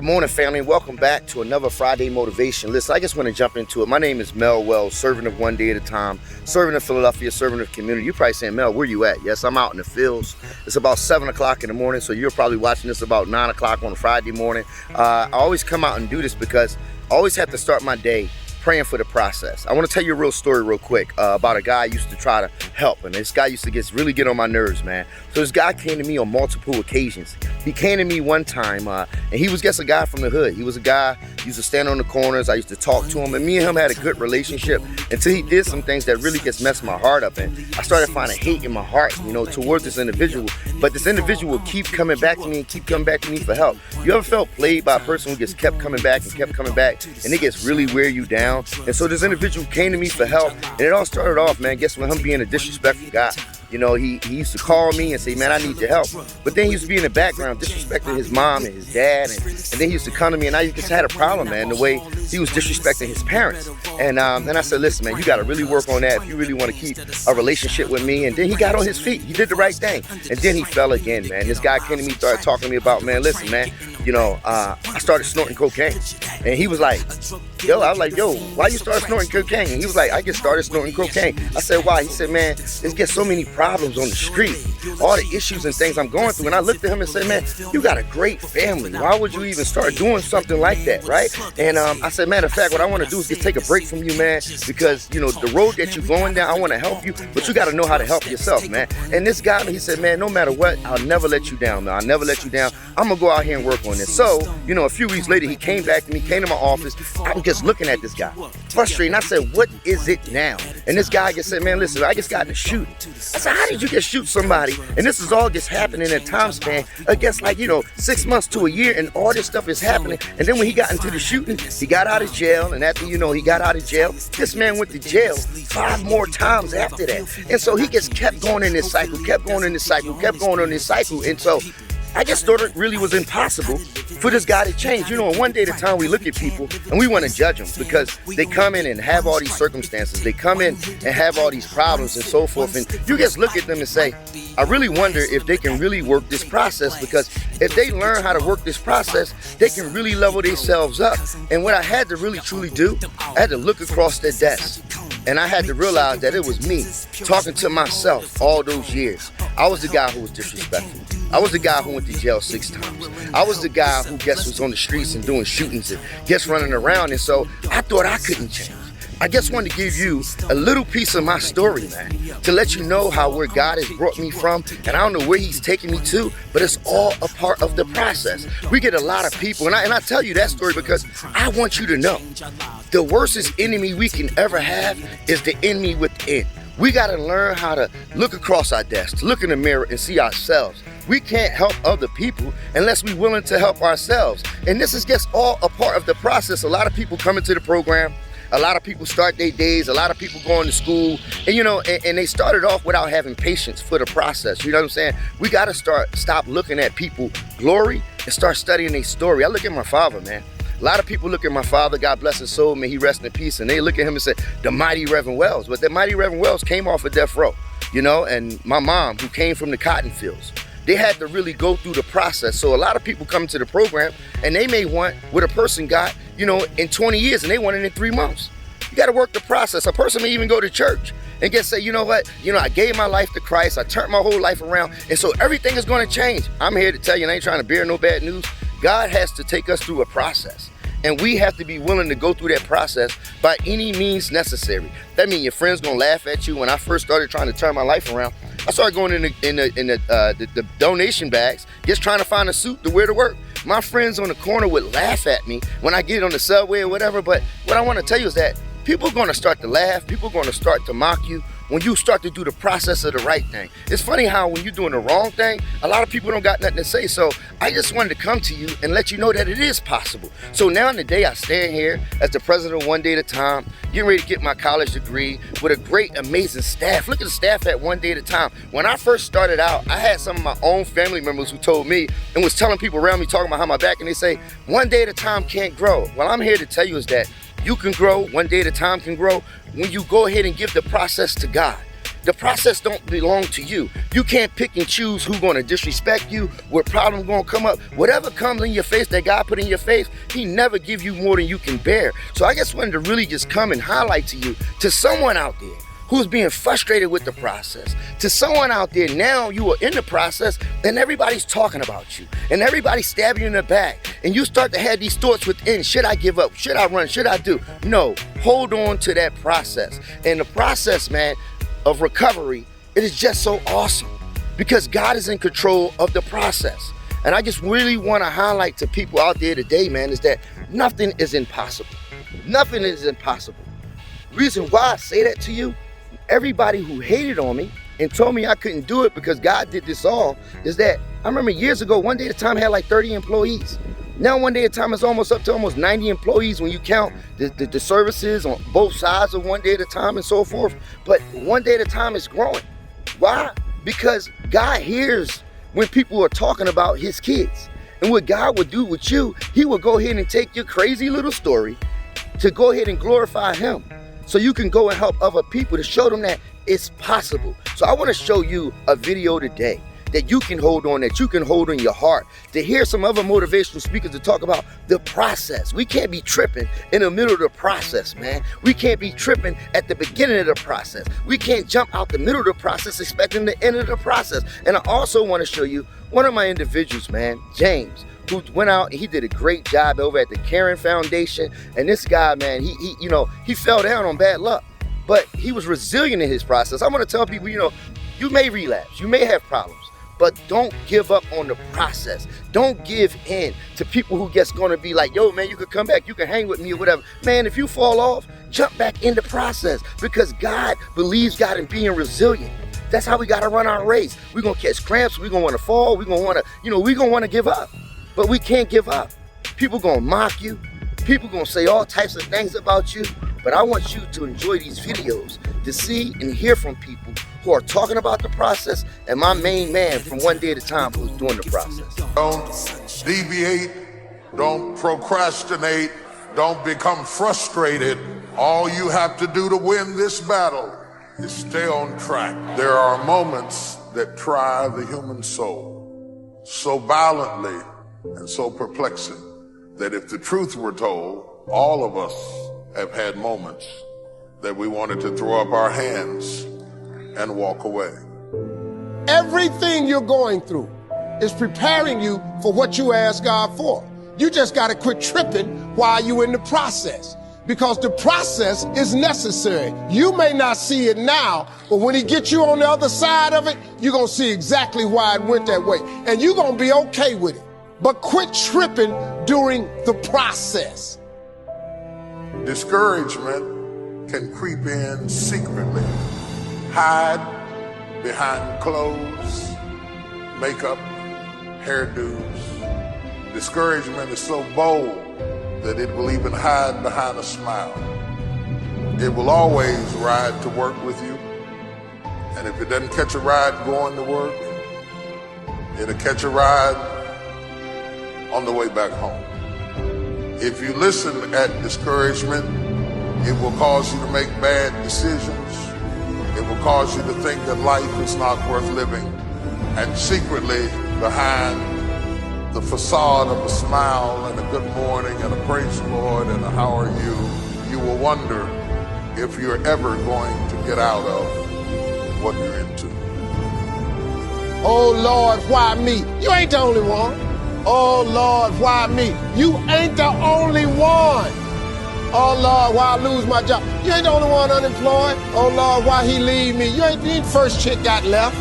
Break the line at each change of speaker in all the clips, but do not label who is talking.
Good morning, family. Welcome back to another Friday Motivation. Listen, I just want to jump into it. My name is Mel Wells, servant of one day at a time, servant of Philadelphia, servant of community. You're probably saying, Mel, where you at? Yes, I'm out in the fields. It's about 7 o'clock in the morning, so you're probably watching this about 9 o'clock on a Friday morning. I always come out and do this because I always have to start my day praying for the process. I want to tell you a real story real quick about a guy I used to try to help, and this guy used to really get on my nerves, man. So this guy came to me on multiple occasions. He came to me one time, and he was just a guy from the hood. He was a guy, he used to stand on the corners. I used to talk to him, and me and him had a good relationship until he did some things that really just messed my heart up, and I started finding hate in my heart, towards this individual. But this individual would keep coming back to me and keep coming back to me for help. You ever felt played by a person who just kept coming back, and it gets really wear you down? And so this individual came to me for help, and it all started off, man, guess what, him being a disrespectful guy. He used to call me and say, man, I need your help. But then he used to be in the background disrespecting his mom and his dad. And then he used to come to me, and I just had a problem, man, the way he was disrespecting his parents. And then I said, listen, man, you got to really work on that if you really want to keep a relationship with me. And then he got on his feet. He did the right thing. And then he fell again, man. This guy came to me, started talking to me about, man, listen, man, I started snorting cocaine. And he was like, I was like, why you started snorting cocaine? And he was like, I just started snorting cocaine. I said, why? He said, man, there's just so many problems on the street, all the issues and things I'm going through. And I looked at him and said, man, you got a great family. Why would you even start doing something like that, right? And I said, matter of fact, what I want to do is just take a break from you, man, because, the road that you're going down, I want to help you, but you got to know how to help yourself, man. And this guy, he said, man, no matter what, I'll never let you down, man. I'll never let you down. I'm going to go out here and work on this. So, a few weeks later, he came back to me, came to my office. I'm just looking at this guy, frustrated. And I said, what is it now? And this guy just said, man, listen, I just got to shoot. I said, how did you just shoot somebody? And this is all just happening in a time span, I guess 6 months to a year, and all this stuff is happening. And then when he got into the shooting, he got out of jail. And after, he got out of jail, this man went to jail 5 more times after that. And so he just kept going in this cycle, kept going on this cycle. And so I just thought it really was impossible for this guy to change. And one day at a time we look at people and we want to judge them because they come in and have all these circumstances. They come in and have all these problems and so forth. And you just look at them and say, I really wonder if they can really work this process, because if they learn how to work this process, they can really level themselves up. And what I had to really truly do, I had to look across their desk. And I had to realize that it was me talking to myself all those years. I was the guy who was disrespectful. I was the guy who went to jail 6 times. I was the guy who was on the streets and doing shootings and running around. And so I thought I couldn't change. I just wanted to give you a little piece of my story, man, to let you know where God has brought me from. And I don't know where he's taking me to, but it's all a part of the process. We get a lot of people, and I tell you that story because I want you to know the worstest enemy we can ever have is the enemy within. We got to learn how to look across our desk, look in the mirror and see ourselves. We can't help other people unless we're willing to help ourselves. And this is just all a part of the process. A lot of people come into the program. A lot of people start their days. A lot of people going to school. And, and they started off without having patience for the process. You know what I'm saying? We got to stop looking at people's glory and start studying their story. I look at my father, man. A lot of people look at my father, God bless his soul, may he rest in peace, and they look at him and say, the mighty Reverend Wells. But the mighty Reverend Wells came off of death row, and my mom, who came from the cotton fields, they had to really go through the process. So a lot of people come to the program, and they may want what a person got, in 20 years, and they want it in 3 months. You got to work the process. A person may even go to church and say, you know what, I gave my life to Christ, I turned my whole life around, and so everything is going to change. I'm here to tell you, and I ain't trying to bear no bad news. God has to take us through a process. And we have to be willing to go through that process by any means necessary. That means your friends gonna laugh at you. When I first started trying to turn my life around, I started going in the donation bags, just trying to find a suit to wear to work. My friends on the corner would laugh at me when I get on the subway or whatever. But what I want to tell you is that people are gonna start to laugh. People are gonna start to mock you when you start to do the process of the right thing. It's funny how when you're doing the wrong thing, a lot of people don't got nothing to say. So I just wanted to come to you and let you know that it is possible. So now in the day, I stand here as the president of One Day at a Time, getting ready to get my college degree with a great, amazing staff. Look at the staff at One Day at a Time. When I first started out, I had some of my own family members who told me and was telling people around me, talking behind my back, and they say, one day at a time can't grow. Well, I'm here to tell you is that you can grow, one day at a time can grow, when you go ahead and give the process to God. The process don't belong to you. You can't pick and choose who's going to disrespect you, what problem going to come up. Whatever comes in your face that God put in your face, he never give you more than you can bear. So I just wanted to really just come and highlight to you, to someone out there who's being frustrated with the process, to someone out there now you are in the process and everybody's talking about you and everybody's stabbing you in the back and you start to have these thoughts within, should I give up, should I run, should I do? No, hold on to that process. And the process, man, of recovery, it is just so awesome because God is in control of the process. And I just really want to highlight to people out there today, man, is that nothing is impossible. Nothing is impossible. Reason why I say that to you, everybody who hated on me and told me I couldn't do it because God did this all, is that I remember years ago, One Day at a Time had like 30 employees. Now One Day at a Time is almost up to almost 90 employees when you count the services on both sides of One Day at a Time and so forth. But One Day at a Time is growing. Why? Because God hears when people are talking about his kids. And what God would do with you, he would go ahead and take your crazy little story to go ahead and glorify him. So you can go and help other people to show them that it's possible. So I want to show you a video today that you can hold on, that you can hold in your heart, to hear some other motivational speakers to talk about the process. We can't be tripping in the middle of the process, man. We can't be tripping at the beginning of the process. We can't jump out the middle of the process expecting the end of the process. And I also want to show you one of my individuals, man, James, who went out and he did a great job over at the Caring Foundation. And this guy, man, he fell down on bad luck, but he was resilient in his process. I want to tell people, you may relapse, you may have problems, but don't give up on the process. Don't give in to people who just gonna be like, yo, man, you could come back, you can hang with me or whatever. Man, if you fall off, jump back in the process because God believes God in being resilient. That's how we gotta run our race. We're gonna catch cramps, we're gonna wanna fall, we're gonna wanna give up. But we can't give up. People gonna mock you. People gonna say all types of things about you. But I want you to enjoy these videos, to see and hear from people who are talking about the process, and my main man from One Day at a Time who's doing the process.
Don't deviate, don't procrastinate, don't become frustrated. All you have to do to win this battle is stay on track. There are moments that try the human soul so violently and so perplexing that if the truth were told, all of us have had moments that we wanted to throw up our hands and walk away.
Everything you're going through is preparing you for what you ask God for. You just got to quit tripping while you're in the process, because the process is necessary. You may not see it now, but when he gets you on the other side of it, you're going to see exactly why it went that way, and you're going to be okay with it. But quit tripping during the process.
Discouragement can creep in secretly, hide behind clothes, makeup, hairdos. Discouragement is so bold that it will even hide behind a smile. It will always ride to work with you, and if it doesn't catch a ride going to work, it'll catch a ride on the way back home. If you listen at discouragement, it will cause you to make bad decisions. It will cause you to think that life is not worth living. And secretly, behind the facade of a smile and a good morning and a praise the Lord and a how are you, you will wonder if you're ever going to get out of what you're into.
Oh Lord, why me? You ain't the only one. Oh Lord, why me? You ain't the only one. Oh Lord, why I lose my job? You ain't the only one unemployed. Oh Lord, why he leave me? You ain't the first chick got left.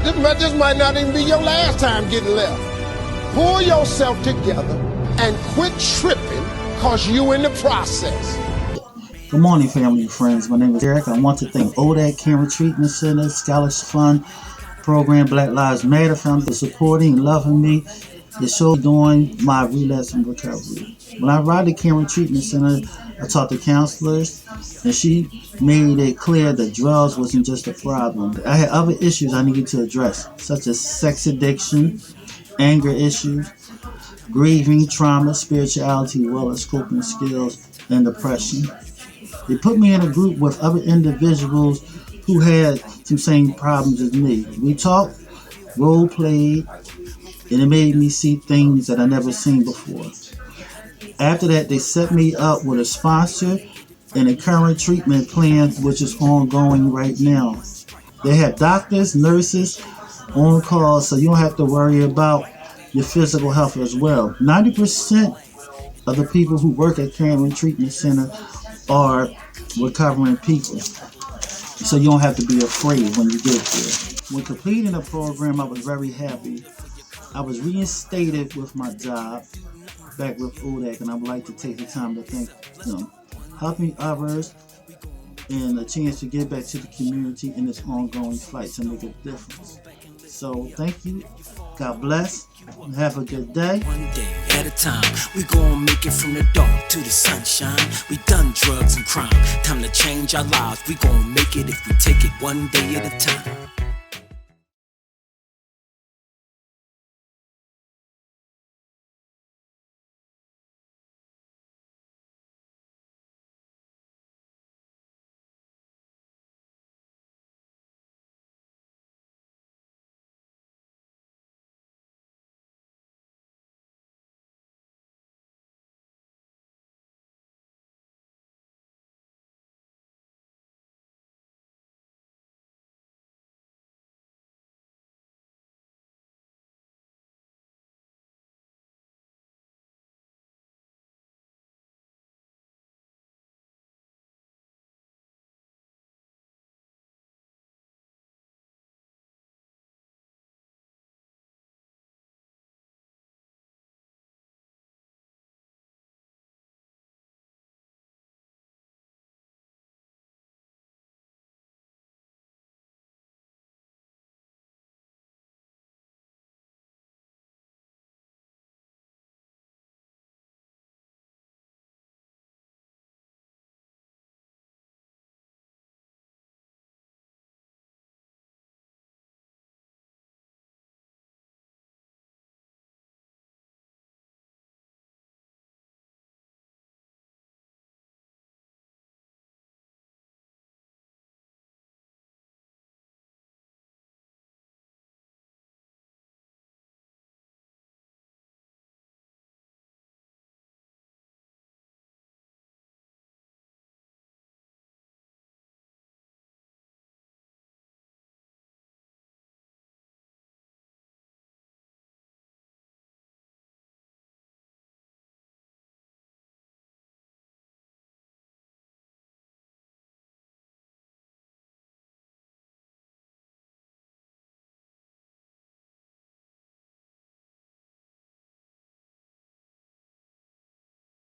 This might not even be your last time getting left. Pull yourself together and quit tripping, cause you in the process.
Good morning, family and friends. My name is Eric. I want to thank ODAC Caring Treatment Center, Scholarship Fund Program, Black Lives Matter Foundation for supporting and loving me. The show during my relapse and recovery. When I arrived at Caring Treatment Center, I talked to counselors, and she made it clear that drugs wasn't just a problem. I had other issues I needed to address, such as sex addiction, anger issues, grieving, trauma, spirituality, as well as coping skills, and depression. They put me in a group with other individuals who had some same problems as me. We talked, role played, and it made me see things that I never seen before. After that, they set me up with a sponsor and a current treatment plan, which is ongoing right now. They have doctors, nurses on call, so you don't have to worry about your physical health as well. 90% of the people who work at Cameron Treatment Center are recovering people, so you don't have to be afraid when you get there. When completing the program, I was very happy. I was reinstated with my job back with ODAC, and I would like to take the time to thank them. Helping others and a chance to give back to the community in this ongoing fight to make a difference. So thank you. God bless. And have a good day.
One day at a time, we gon' make it from the dark to the sunshine. We done drugs and crime. Time to change our lives. We gon' make it if we take it one day at a time.